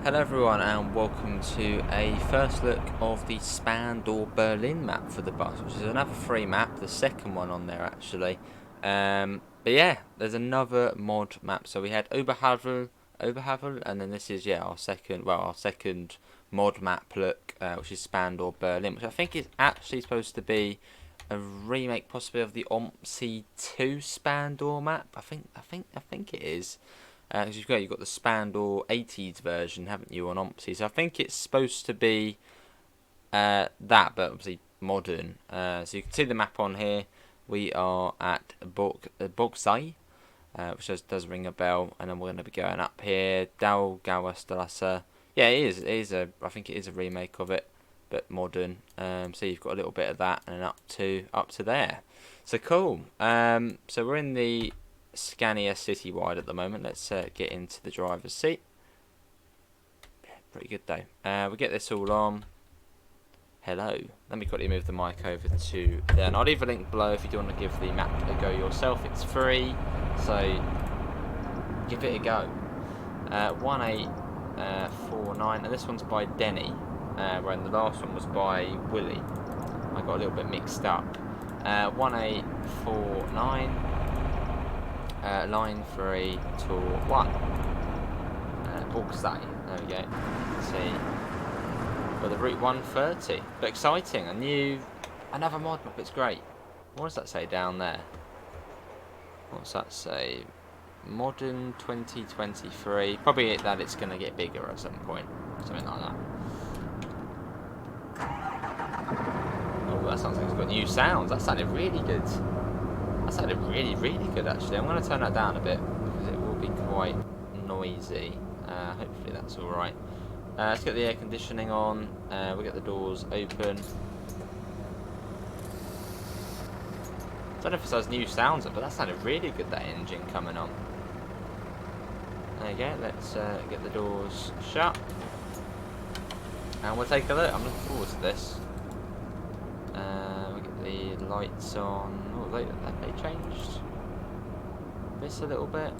Hello everyone and welcome to a first look of the Spandau Berlin map for the bus, which is another free map, the second one on there actually. But yeah, there's another mod map. So we had Oberhavel, and then this is our second mod map look, which is Spandau Berlin, which I think is actually supposed to be a remake possibly of the OMC 2 Spandau map. I think it is. Because you've got the Spandau 80s version, haven't you, on OMSI? So I think it's supposed to be that, but obviously modern. So you can see the map on here. We are at Bogsei, which does ring a bell, and then we're going to be going up here. Daugauerstrasse. Yeah, it is. I think it is a remake of it, but modern. So you've got a little bit of that, and up to there. So cool. So we're in the Scania Citywide at the moment. Let's get into the driver's seat. Yeah, pretty good though. We get this all on. Hello. Let me quickly move the mic over to there. And I'll leave a link below if you do want to give the map a go yourself. It's free, so give it a go. 1849, and this one's by Denny, where the last one was by Willie. I got a little bit mixed up. 1849. Line 3 to 1. Bogsei. There we go. Let's see. Well, the Route 130. But exciting. Another mod map. It's great. What does that say down there? What's that say? Modern 2023. Probably that it's going to get bigger at some point. Something like that. Oh, that sounds like it's got new sounds. That sounded really good. That sounded really, really good actually. I'm going to turn that down a bit because it will be quite noisy. Hopefully that's alright. Let's get the air conditioning on. We'll get the doors open. I don't know if it has new sounds, but that sounded really good, that engine coming on. There you go. Let's get the doors shut. And we'll take a look. I'm looking forward to this. We'll get the lights on. They changed this a little bit.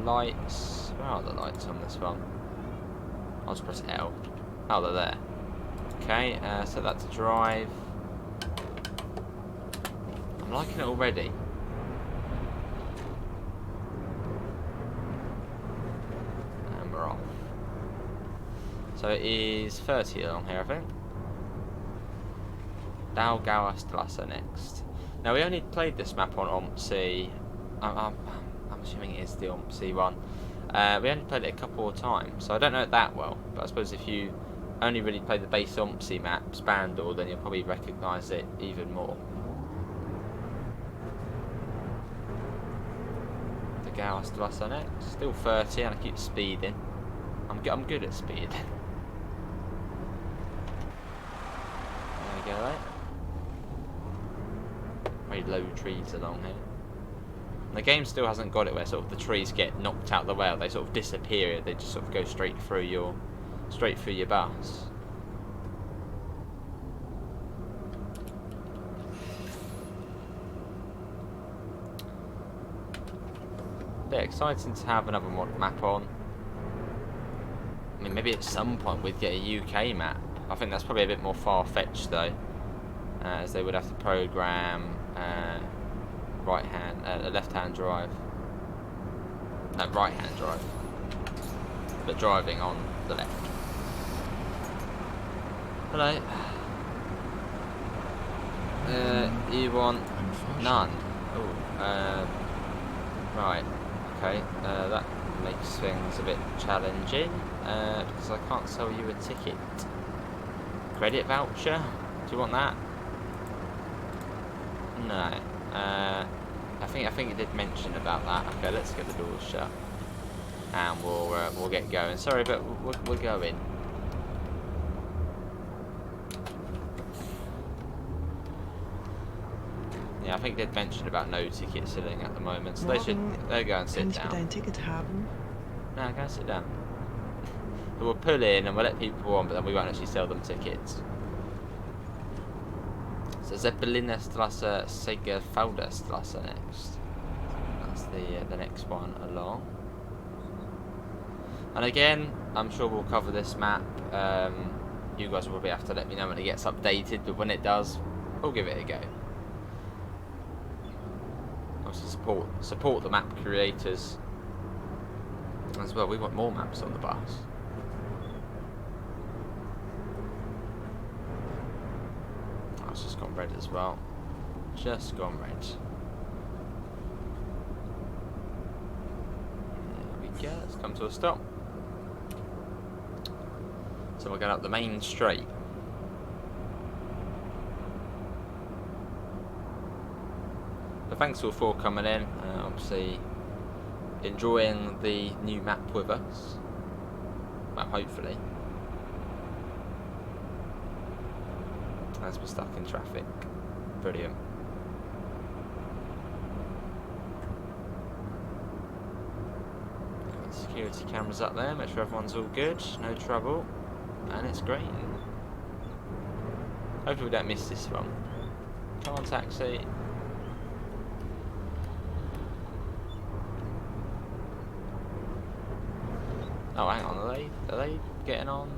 Lights. Where are the lights on this one? I'll just press L. Oh, they're there. Okay, set that to drive. I'm liking it already. And we're off. So it is 30 along here, I think. Daugauerstrasse next. Now we only played this map on OMSI. I'm assuming it is the OMSI one. We only played it a couple of times, so I don't know it that well. But I suppose if you only really play the base OMSI map, Spandau, then you'll probably recognise it even more. The Daugauerstrasse next. Still 30, and I keep speeding. I'm good at speeding. There we go, right? Very low trees along here. And the game still hasn't got it where sort of the trees get knocked out the way, or they sort of disappear. They just sort of go straight through your bus. Bit exciting to have another mod map on. I mean, maybe at some point we'd get a UK map. I think that's probably a bit more far-fetched though, as they would have to program left-hand drive. No, right-hand drive. But driving on the left. Hello. You want none? Oh, right. Okay, that makes things a bit challenging, because I can't sell you a ticket. Credit voucher? Do you want that? No. I think it did mention about that. Okay, let's get the doors shut, and we'll get going. Sorry, but we're going. Yeah, I think they did mention about no ticket selling at the moment, so they'll go and sit down. Dein Ticket haben? No, go and sit down. But we'll pull in and we'll let people on, but then we won't actually sell them tickets. So Berlin Strasse, Strasse next. That's the next one along. And again, I'm sure we'll cover this map. You guys will probably have to let me know when it gets updated, but when it does, we'll give it a go. Obviously support the map creators as well. We want more maps on the bus. Oh, it's just gone red as well. Just gone red. There we go. Let's come to a stop. So we're going up the main straight. But thanks all for coming in. Obviously enjoying the new map with us. Well, hopefully. As we're stuck in traffic. Brilliant. Got security cameras up there, make sure everyone's all good, no trouble. And it's green. Hopefully we don't miss this one. Come on, taxi. Oh, hang on, are they getting on?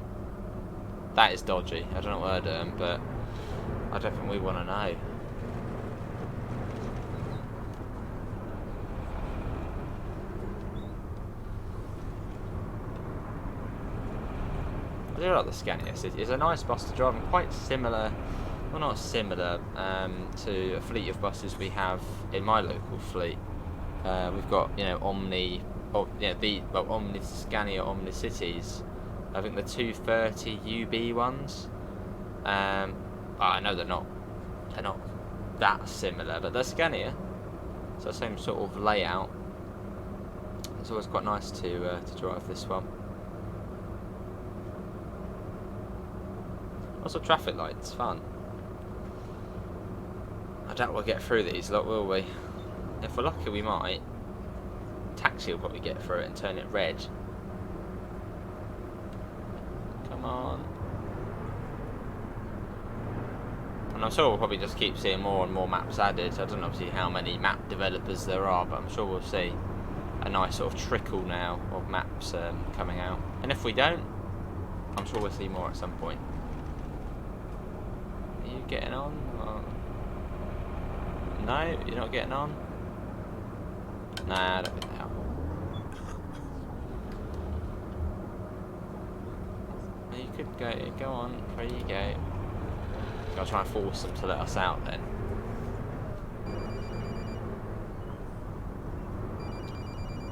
That is dodgy. I don't know what they're doing, but I don't think we want to know. I do like the Scania City. It's a nice bus to drive and quite similar, well not similar, to a fleet of buses we have in my local fleet. We've got, you know, Omni, Omni Scania Omni Cities. I think the 230 UB ones. I know they're not that similar, but they're Scania, so same sort of layout. It's always quite nice to drive this one. Also traffic lights, fun. I doubt we'll get through these lot, will we? If we're lucky we might. Taxi will probably get through it and turn it red. Come on. And I'm sure we'll probably just keep seeing more and more maps added. I don't know obviously how many map developers there are, but I'm sure we'll see a nice sort of trickle now of maps coming out. And if we don't, I'm sure we'll see more at some point. Are you getting on? Or... No, you're not getting on? Nah, I don't think they are. You could go on, there you go. I'll try and force them to let us out then.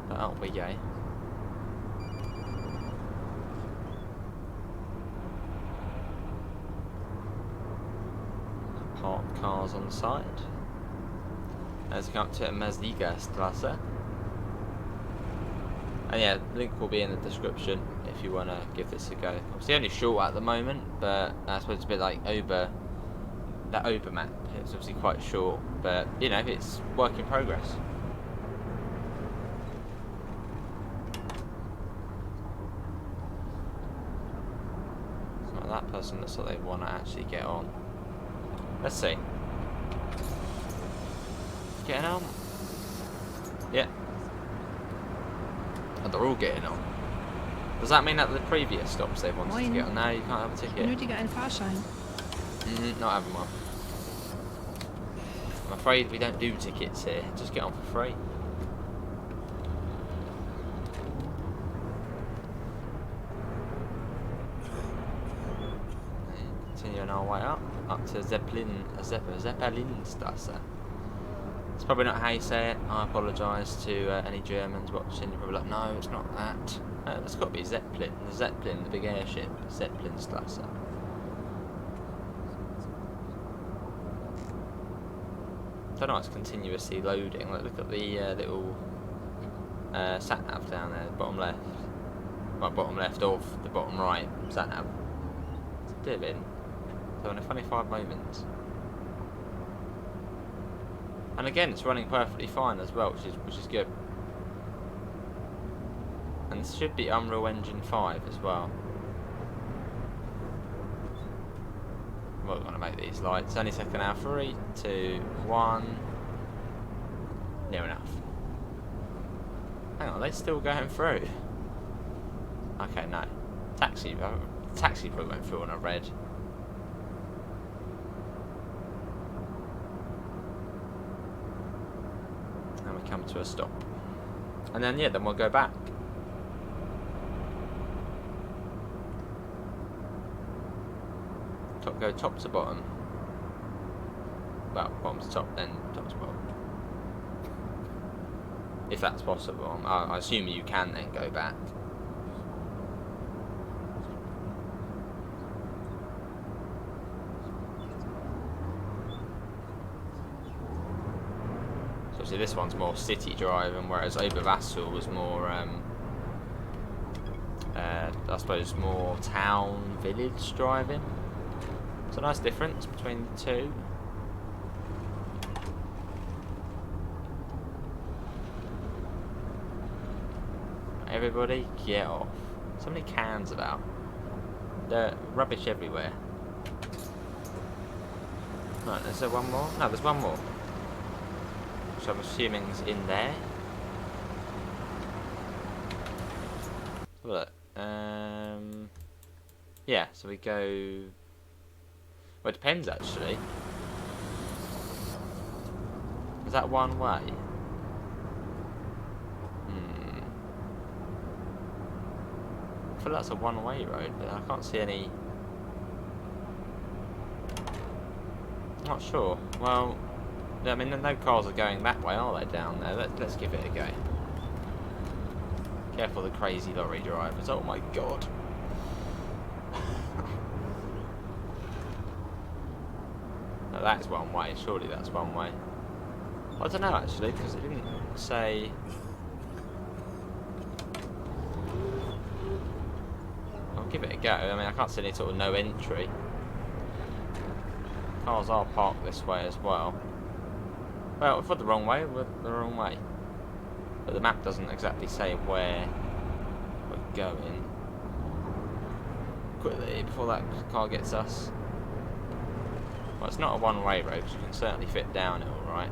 But out we go. Parked cars on the side. As we come up to Mazdiga-Strasse. And yeah, link will be in the description if you want to give this a go. Obviously only short at the moment, but I suppose it's a bit like that Ober map. It's obviously quite short, but you know, it's work in progress. So that person looks like they want to actually get on. Let's see. Getting on? Yeah. And they're all getting on. Does that mean that the previous stops they wanted to get on? No, you can't have a ticket. Benötige einen Fahrschein. Not having one. I'm afraid we don't do tickets here. Just get on for free. Continuing our way up to Zeppelinstrasse. It's probably not how you say it. I apologise to any Germans watching. You're probably like, no, it's not that. It's got to be Zeppelin. The Zeppelin, the big airship. Zeppelinstrasse. I don't know, it's continuously loading. Look at the little sat nav down there, bottom left. Well, bottom left of the bottom right sat nav. It's doing. So in a funny 5 moments. And again, it's running perfectly fine as well, which is good. And this should be Unreal Engine 5 as well. We're going to make these lights. Any second now. 3, 2, 1. Near enough. Hang on, are they still going through? Okay, no. Taxi probably went through on a red. And we come to a stop. And then, yeah, then we'll go back. Go top to bottom. Well, bottom to top, then top to bottom. If that's possible. I assume you can then go back. So obviously this one's more city driving, whereas Obervassel was more, I suppose, more town, village driving. It's a nice difference between the two. Everybody get off. So many cans about. There's rubbish everywhere. Right, is there one more? No, there's one more. Which I'm assuming is in there. Look. Yeah, so we go... Well, it depends actually. Is that one way? I feel like that's a one-way road, but I can't see any... I'm not sure. Well, I mean, no cars are going that way, are they, down there? Let's give it a go. Careful the crazy lorry drivers. Oh my god. No, that is one way. Surely that's one way. Well, I don't know actually, because it didn't say... I'll give it a go. I mean, I can't see any sort of no entry. Cars are parked this way as well. Well, if we're the wrong way, we're the wrong way. But the map doesn't exactly say where we're going. Quickly, before that car gets us. Well, it's not a one-way road, so you can certainly fit down it alright.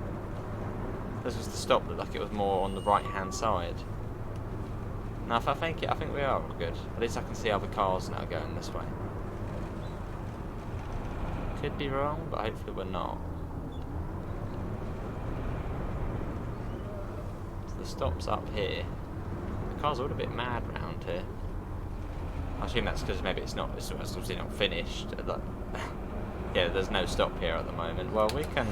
This was the stop looked like it was more on the right-hand side. Now, if I think we are all good. At least I can see other cars now going this way. Could be wrong, but hopefully we're not. So the stop's up here. The cars are all a bit mad round here. I assume that's because maybe it's obviously not finished. Yeah, there's no stop here at the moment. Well, we can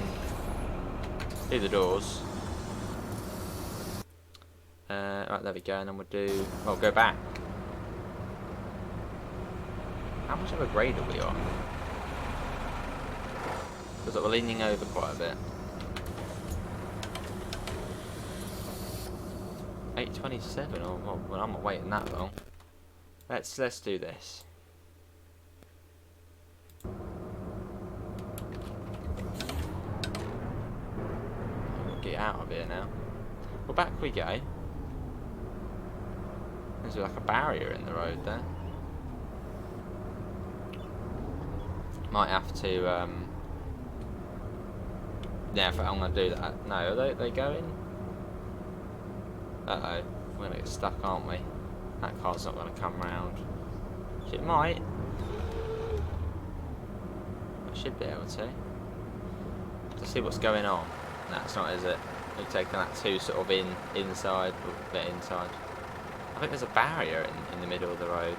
do the doors. Right, there we go, and then we'll do... Well, go back. How much of a grade are we on? Because we're leaning over quite a bit. 8:27. Oh, well, I'm not waiting that long. Let's do this. Get out of here now. Well, back we go. There's like a barrier in the road there. Might have to. Yeah, I'm gonna do that. No, are they going? Uh oh, we're gonna get stuck, aren't we? That car's not gonna come round. It might. I should be able to. To see what's going on. No, it's not, is it? We've taken that too sort of inside, a bit inside. I think there's a barrier in the middle of the road.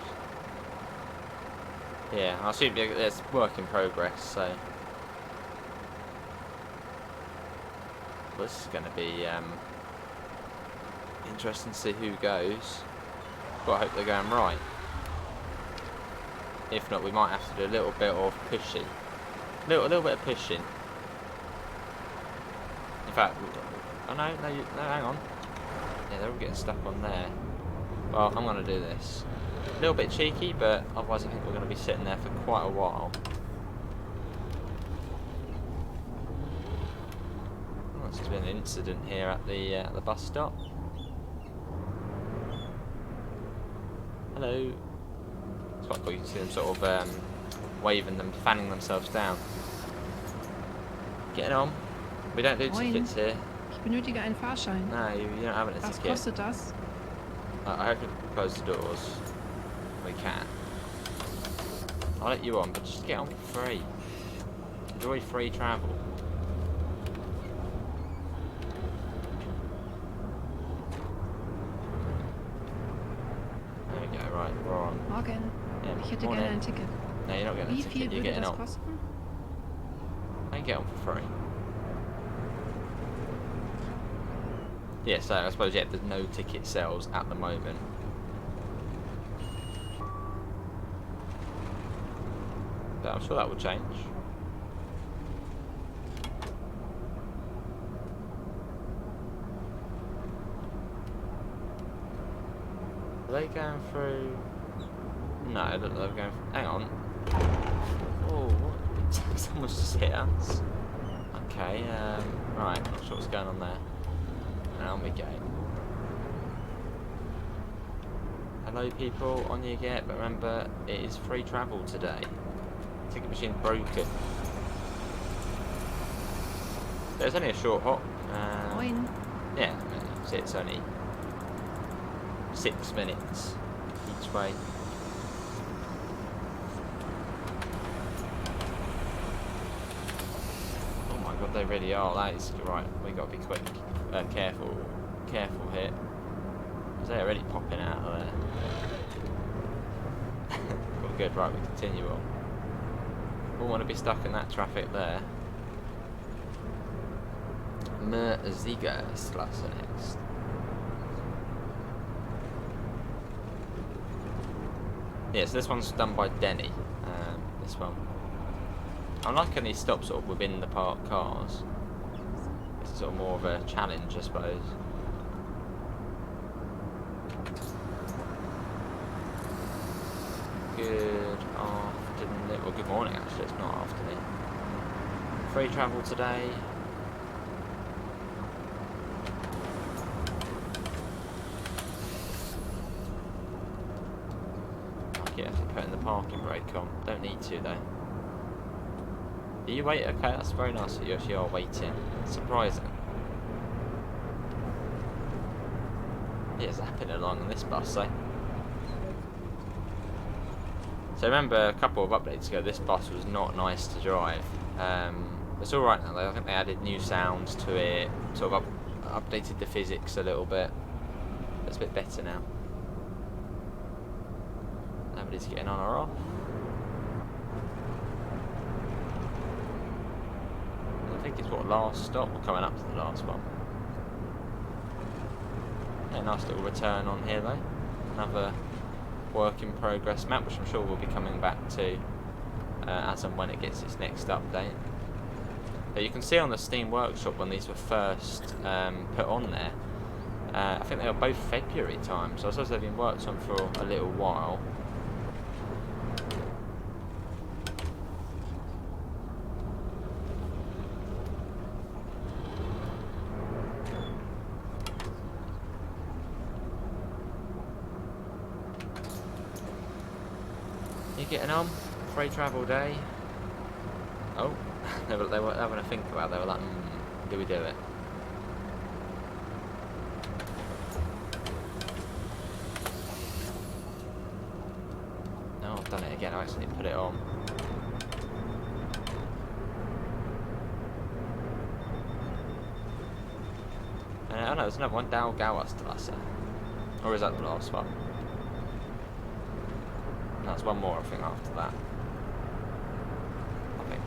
Yeah, I assume it's work in progress, so. Well, this is going to be interesting to see who goes. But I hope they're going right. If not, we might have to do a little bit of pushing. A little bit of pushing. In fact, oh no, hang on. Yeah, they're all getting stuck on there. Well, I'm going to do this. A little bit cheeky, but otherwise I think we're going to be sitting there for quite a while. Oh, there's been an incident here at the bus stop. Hello. It's quite cool, you can see them sort of waving them, fanning themselves down. Getting on. We don't do tickets here. Ich benötige einen Fahrschein. No, you don't have a ticket. Was kostet das? I hope you close the doors. we can. I'll let you on, but just get on for free. Enjoy free travel. There we go, right, we're on. Morgen. Yeah, Ich hätte gerne ein Ticket. No, you're not getting a Wie ticket, viel you're würde getting das on. kosten? I can get on for free. Yeah, so I suppose, yeah, there's no ticket sales at the moment. But I'm sure that will change. Are they going through? No, I don't know. They're going. Hang on. Oh, what? Someone's just hit us. Okay. Right. Not sure what's going on there. Down we go. Hello, people. On you get. But remember, it is free travel today. Ticket machine broken. There's only a short hop. Moin. Yeah. See, it's only 6 minutes each way. Oh my god, they really are. That is right. We got to be quick, careful here. Because they're already popping out of there. Got good. Right, we continue on. Wouldn't want to be stuck in that traffic there. Siegerstraße next. Yeah, so this one's done by Denny. This one. I'm liking these stops sort of within the parked cars. It's sort of more of a challenge, I suppose. Good afternoon. Well, good morning actually. It's not afternoon. Free travel today. Yeah, putting the parking brake on. Don't need to though. Are you waiting? Okay, that's very nice that you actually are waiting. Surprising. Yeah, zapping along on this bus, eh? So remember a couple of updates ago, this bus was not nice to drive. It's alright now though. I think they added new sounds to it, sort of updated the physics a little bit. It's a bit better now. Nobody's getting on or off. I think it's what, last stop? We're coming up to the last one. Yeah, nice little return on here though. Another work in progress map, which I'm sure we'll be coming back to as and when it gets its next update. But you can see on the Steam Workshop when these were first put on there, I think they were both February time, so I suppose they've been worked on for a little while. You getting on? Free travel day? Oh, they were having a think about it. They were like, do we do it? No, I've done it again. I actually put it on. Oh no, there's another one. Dalgauerstrasse. Or is that the last one? No, there's one more, I think, after that. I think.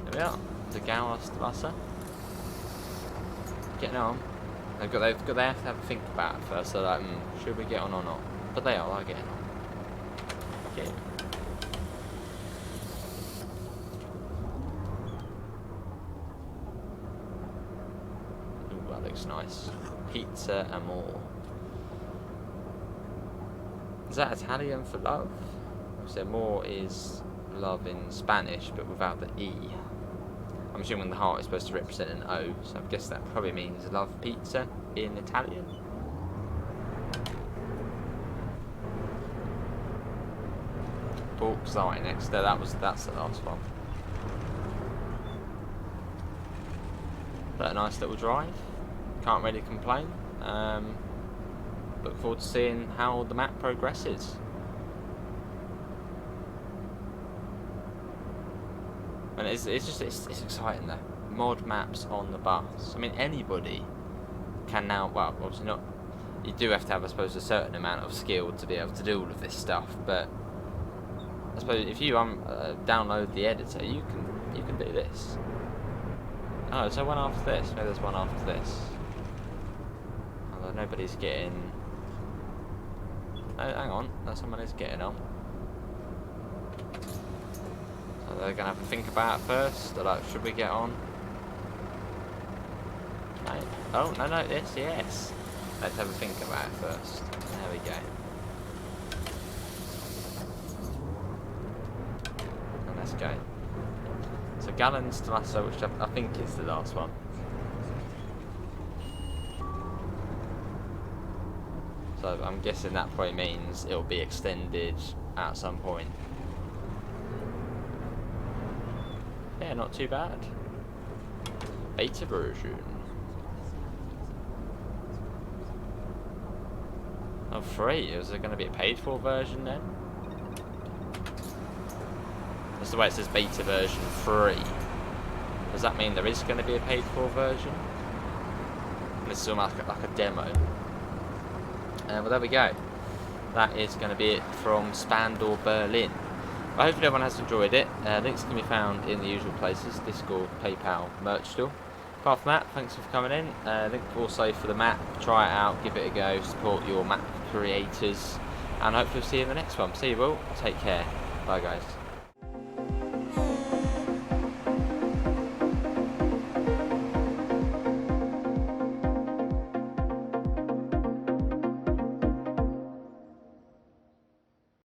There we are. Dalgauerstrasse. Getting on. They have to have a think about it first. So like, should we get on or not? But they are getting on. Okay. Ooh, that looks nice. Pizza and more. Is that Italian for love? So more is love in Spanish, but without the E. I'm assuming the heart is supposed to represent an O, so I guess that probably means love pizza in Italian. Pork Zai next there, that's the last one. But a nice little drive. Can't really complain. Look forward to seeing how the map progresses. And it's exciting though. Mod maps on the bus. I mean, anybody can now. Well, obviously not. You do have to have, I suppose, a certain amount of skill to be able to do all of this stuff. But I suppose if you download the editor, you can do this. Oh, so one after this. Maybe there's one after this. Although nobody's getting. Oh, hang on, that someone is getting on. So they're gonna have to think about it first. They're like, should we get on? No. Oh, no, yes. Let's have a think about it first. There we go. And let's go. So Gallon's to Lasso, which I think is the last one. So I'm guessing that probably means it'll be extended at some point. Yeah, not too bad. Beta version. Oh, free. Is there going to be a paid for version then? That's the way it says beta version free. Does that mean there is going to be a paid for version? And this is almost like a demo. Well, there we go. That is going to be it from Spandau, Berlin. I hope everyone has enjoyed it. Links can be found in the usual places: Discord, PayPal, merch store. Apart from that, thanks for coming in. Link also for the map. Try it out, give it a go, support your map creators, and hopefully we'll see you in the next one. See you all. Take care. Bye, guys.